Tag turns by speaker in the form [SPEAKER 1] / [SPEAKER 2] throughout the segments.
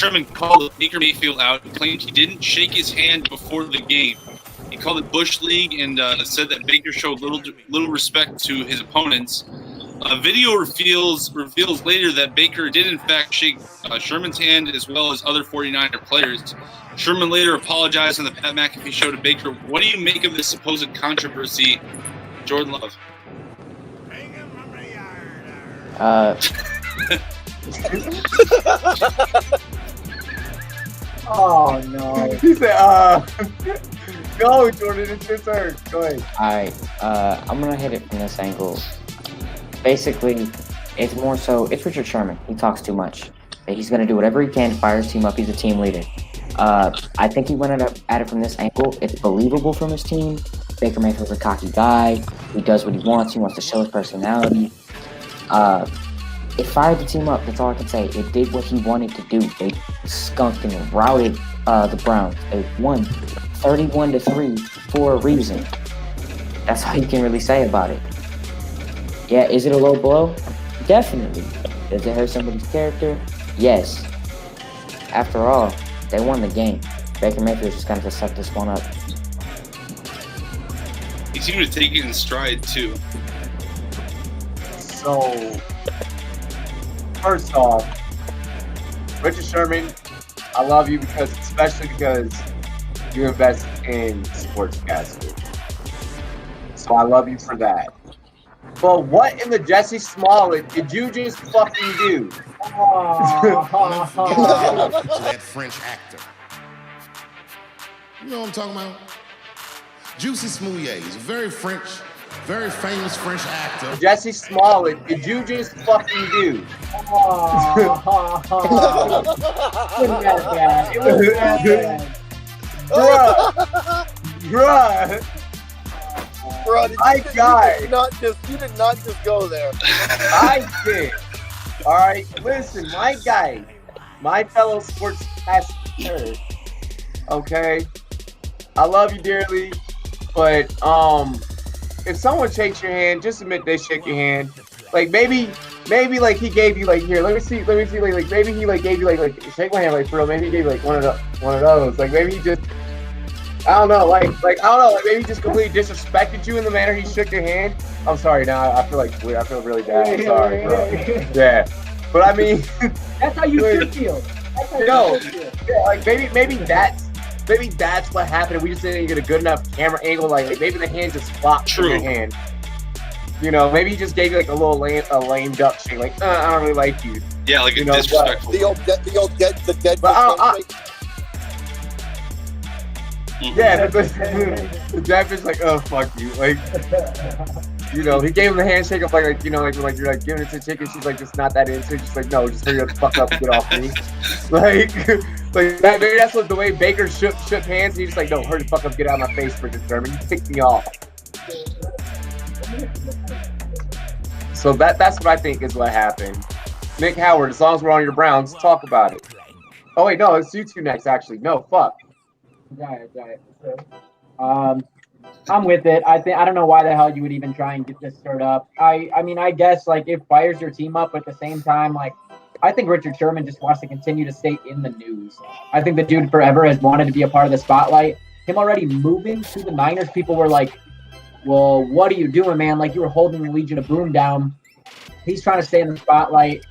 [SPEAKER 1] Sherman called Baker Mayfield out and claimed he didn't shake his hand before the game. He called it Bush League and said that Baker showed little respect to his opponents. Video reveals later that Baker did in fact shake Sherman's hand as well as other 49er players. Sherman later apologized on the Pat McAfee show to Baker. What do you make of this supposed controversy, Jordan Love?
[SPEAKER 2] Oh no!
[SPEAKER 3] He said, "Go, Jordan, it's your turn. Go ahead."
[SPEAKER 4] All right, I'm gonna hit it from this angle. Basically, it's more so it's Richard Sherman. He talks too much. He's gonna do whatever he can to fire his team up. He's a team leader. I think he went at it from this angle. It's believable from his team. Baker Mayfield's a cocky guy. He does what he wants. He wants to show his personality. It fired the team up. That's all I can say. It did what he wanted to do. They skunked and routed the Browns. They won 31-3 for a reason. That's all you can really say about it. Yeah, is it a low blow? Definitely. Does it hurt somebody's character? Yes. After all, they won the game. Baker Mayfield just kind of set this one up.
[SPEAKER 1] He seemed to take it in stride, too.
[SPEAKER 3] So, first off, Richard Sherman, I love you especially because you invest in sportscasting. So I love you for that. But what in the Jesse Smollett did you just fucking do?
[SPEAKER 5] That French actor. You know what I'm talking about? Juicy Smouillet. He's a very famous French actor.
[SPEAKER 3] Jesse Smollett, did you just fucking do?
[SPEAKER 2] It wasn't that bad. It wasn't that bad.
[SPEAKER 3] Bruh.
[SPEAKER 6] Bro,
[SPEAKER 3] You
[SPEAKER 6] did not just go there.
[SPEAKER 3] I did. All right, listen, my guy, my fellow sportscaster. Okay, I love you dearly, but if someone shakes your hand, just admit they shake your hand. Like maybe like he gave you like here. Let me see. Like maybe he like gave you like shake my hand like for real. Maybe he gave you like one of those. Like maybe he just. I don't know, like maybe he just completely disrespected you in the manner he shook your hand. I'm sorry now. I feel really bad. I'm sorry, bro. Yeah, but I mean,
[SPEAKER 2] that's how you should feel.
[SPEAKER 3] Like maybe that's what happened. We just didn't get a good enough camera angle. Like maybe the hand just flopped from your hand. You know, maybe he just gave you like a lame duck shake. Like I don't really like you.
[SPEAKER 1] Yeah, like a disrespectful.
[SPEAKER 6] The dead.
[SPEAKER 3] But yeah, the deaf is like, oh fuck you, like, you know, he gave him the handshake of like you know, like you're like giving it to chicken, she's like just not that into, just like no, just hurry up, fuck up, and get off me, like maybe that's what the way Baker shook hands, and he's just like no, hurry the fuck up, get out of my face, freaking Sherman, you picked me off. So that's what I think is what happened. Nick Howard, as long as we're on your Browns, talk about it. Oh wait, no, it's you two next actually. No, fuck.
[SPEAKER 2] Got it. I'm with it. I don't know why the hell you would even try and get this stirred up. I mean, I guess like it fires your team up, but at the same time, like I think Richard Sherman just wants to continue to stay in the news. I think the dude forever has wanted to be a part of the spotlight. Him already moving to the Niners, people were like, "Well, what are you doing, man? Like you were holding the Legion of Boom down." He's trying to stay in the spotlight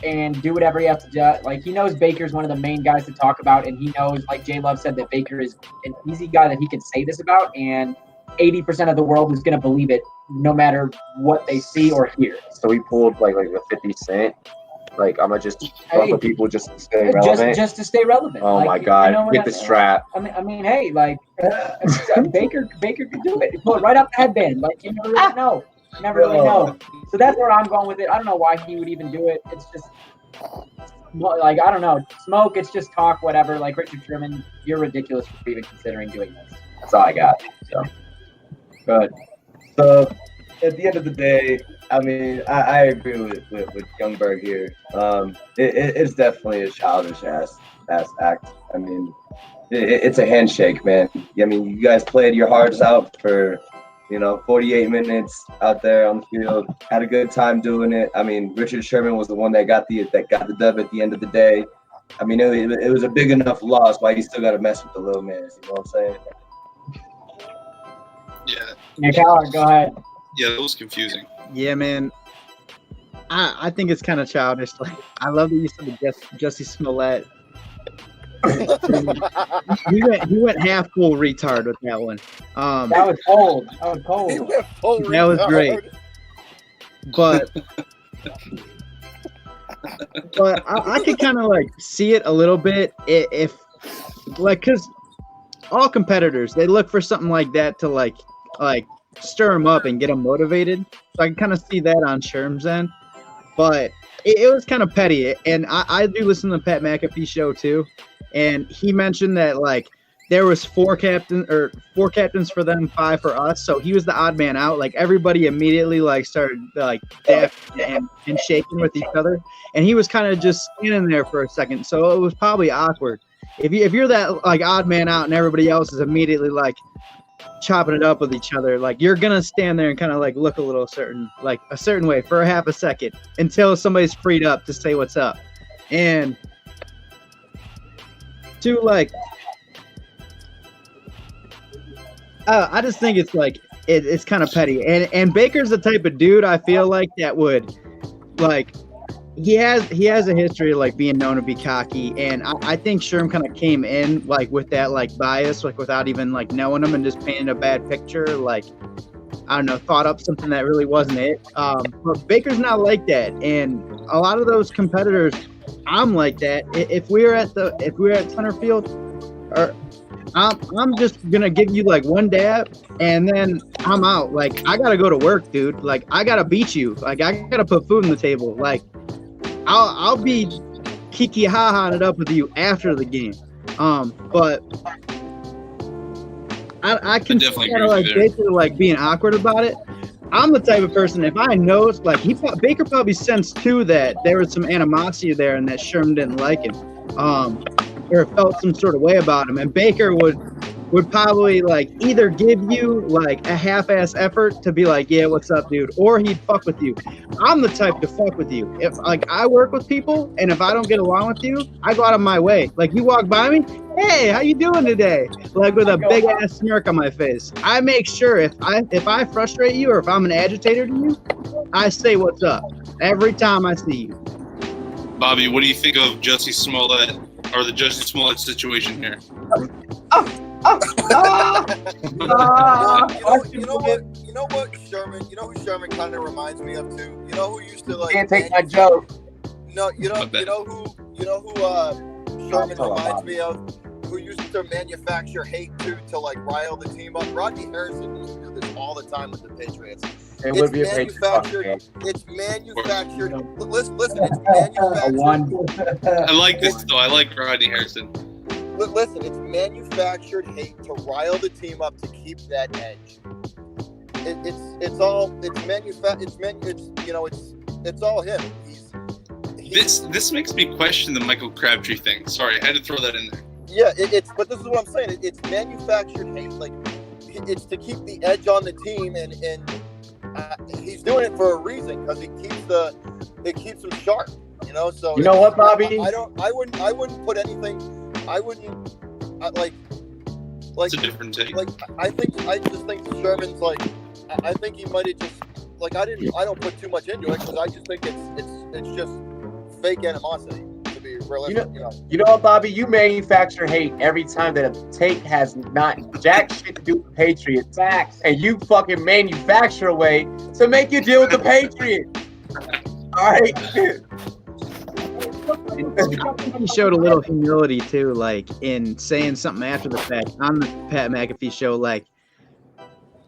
[SPEAKER 2] and do whatever he has to do. Like he knows Baker's one of the main guys to talk about, and he knows, like J Love said, that Baker is an easy guy that he can say this about, and 80% of the world is gonna believe it, no matter what they see or hear.
[SPEAKER 3] So he pulled like a 50 Cent. Like I'm gonna just fuck with people just to stay relevant.
[SPEAKER 2] Just to stay relevant.
[SPEAKER 3] Oh my God! Get the strap.
[SPEAKER 2] I mean, hey, like Baker could do it. He pulled it right off the headband. Like you never really know. Never really know. So that's where I'm going with it. I don't know why he would even do it. It's just like I don't know. Smoke. It's just talk. Whatever. Like Richard Sherman, you're ridiculous for even considering doing this.
[SPEAKER 3] That's all I got. So
[SPEAKER 7] good. So at the end of the day, I mean, I agree with Youngberg here. It's definitely a childish ass act. I mean, it's a handshake, man. I mean, you guys played your hearts out for 48 minutes out there on the field. Had a good time doing it. I mean, Richard Sherman was the one that got the dub at the end of the day. I mean, it was a big enough loss. Why you still got to mess with the little man? You know what I'm saying?
[SPEAKER 1] Yeah.
[SPEAKER 2] Callum, go ahead.
[SPEAKER 1] Yeah, that was confusing.
[SPEAKER 8] Yeah, man. I think it's kind of childish. Like, I love the use of the Jussie Smollett. he went half full retard with that one.
[SPEAKER 2] That was cold. That was cold.
[SPEAKER 6] He went full
[SPEAKER 8] That was
[SPEAKER 6] retard.
[SPEAKER 8] great. But I could kind of like see it a little bit if like, because all competitors, they look for something like that to like stir them up and get them motivated. So I can kind of see that on Sherm's end. But it was kind of petty. And I do listen to the Pat McAfee show too. And he mentioned that like there was four captains for them, 5 for us. So he was the odd man out. Like everybody immediately like started like dapping and shaking with each other. And he was kind of just standing there for a second. So it was probably awkward. If you're that like odd man out and everybody else is immediately like chopping it up with each other, like you're gonna stand there and kind of like look a certain way for a half a second until somebody's freed up to say what's up. And to like I just think it's like it's kind of petty. And Baker's the type of dude I feel like that would like he has a history of like being known to be cocky, and I think Sherm kind of came in like with that like bias, like without even like knowing him and just painting a bad picture, like I don't know, thought up something that really wasn't it. But Baker's not like that, and a lot of those competitors, I'm like that. If we were at center field, or I'm just gonna give you like one dab and then I'm out. Like I gotta go to work, dude. Like I gotta beat you. Like I gotta put food on the table. Like I'll be kiki ha-ha it up with you after the game. But I can kind of like basically like being awkward about it. I'm the type of person, if I know it's like Baker probably sensed too that there was some animosity there and that Sherman didn't like him, or felt some sort of way about him, and Baker would probably like either give you like a half-ass effort to be like, yeah, what's up, dude, or he'd fuck with you. I'm the type to fuck with you. If like I work with people and if I don't get along with you, I go out of my way. Like you walk by me, hey, how you doing today? Like with a big ass smirk on my face. I make sure if I frustrate you or if I'm an agitator to you, I say what's up every time I see you.
[SPEAKER 1] Bobby, what do you think of Jussie Smollett or the Jussie Smollett situation here?
[SPEAKER 6] You know what, Sherman? You know who Sherman kind of reminds me of too. You know who used to like.
[SPEAKER 2] Can't take my joke.
[SPEAKER 6] No, you know who Sherman reminds me of. Who used to manufacture hate to like rile the team up. Rodney Harrison used to do this all the time with the Patriots.
[SPEAKER 3] It's manufactured.
[SPEAKER 6] It's manufactured. Listen, it's manufactured.
[SPEAKER 1] I like this though. I like Rodney Harrison.
[SPEAKER 6] Listen, it's manufactured hate to rile the team up to keep that edge. It's all him.
[SPEAKER 1] This makes me question the Michael Crabtree thing. Sorry, I had to throw that in there.
[SPEAKER 6] Yeah, but this is what I'm saying. It's manufactured hate. Like it's to keep the edge on the team, and he's doing it for a reason because it keeps him sharp. You know. So
[SPEAKER 3] you know what, Bobby?
[SPEAKER 6] I wouldn't put anything. I wouldn't like.
[SPEAKER 1] It's a different take.
[SPEAKER 6] Like I just think Sherman's like. I think he might have just like I don't put too much into it because I just think it's just fake animosity.
[SPEAKER 3] You know what, Bobby? You manufacture hate every time that a take has not jack shit to do with the Patriots.
[SPEAKER 2] Facts.
[SPEAKER 3] And you fucking manufacture a way to make you deal with the Patriots. All right.
[SPEAKER 8] He showed a little humility too, like in saying something after the fact on the Pat McAfee show. Like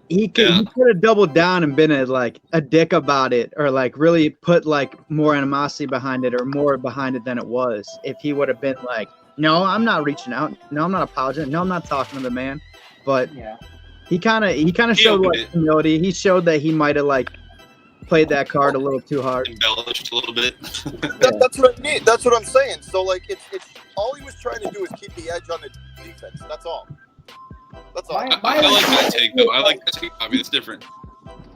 [SPEAKER 8] he could have doubled down and been a dick about it, or like really put like more animosity behind it or more behind it than it was. If he would have been like, no, I'm not reaching out. No, I'm not apologizing. No, I'm not talking to the man. But he kind of showed like humility. He showed that he might have like played that card a little too hard.
[SPEAKER 1] Embellished a little bit.
[SPEAKER 6] That's what I mean. That's what I'm saying. So like it's all he was trying to do is keep the edge on the defense. That's all. That's all.
[SPEAKER 1] I like that take though. I like that take, Bobby. It's different.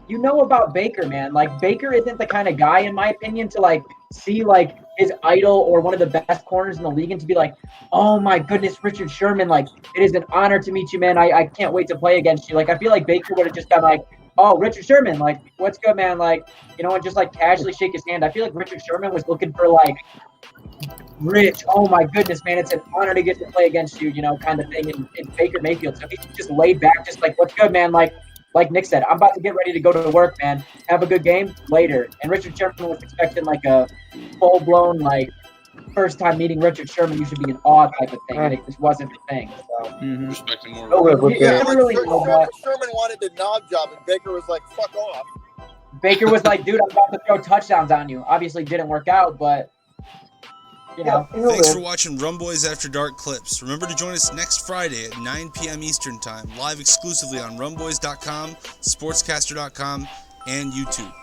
[SPEAKER 2] You know about Baker, man. Like Baker isn't the kind of guy, in my opinion, to like see like his idol or one of the best corners in the league and to be like, oh my goodness, Richard Sherman, like, it is an honor to meet you, man. I can't wait to play against you. Like, I feel like Baker would have just been like, oh, Richard Sherman, like, what's good, man? Like, you know, and just like casually shake his hand. I feel like Richard Sherman was looking for like, Rich, oh my goodness, man, it's an honor to get to play against you, you know, kind of thing in Baker Mayfield. So he's just laid back, just like, what's good, man? Like Nick said, I'm about to get ready to go to work, man. Have a good game later. And Richard Sherman was expecting like a full-blown, like, first time meeting Richard Sherman, you should be in awe type of thing. And it just wasn't the thing. So.
[SPEAKER 1] Respect him more.
[SPEAKER 6] Yeah, like
[SPEAKER 2] really
[SPEAKER 6] Sherman wanted the knob job, and Baker was like, fuck off.
[SPEAKER 2] Baker was like, dude, I'm about to throw touchdowns on you. Obviously didn't work out, but, you know.
[SPEAKER 9] Thanks for watching Rumboyz After Dark clips. Remember to join us next Friday at 9 p.m. Eastern Time, live exclusively on Rumboyz.com, Sportscaster.com, and YouTube.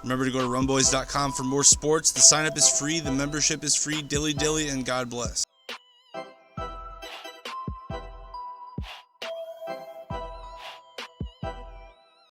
[SPEAKER 9] Remember to go to Rumboyz.com for more sports. The sign-up is free, the membership is free, dilly-dilly, and God bless.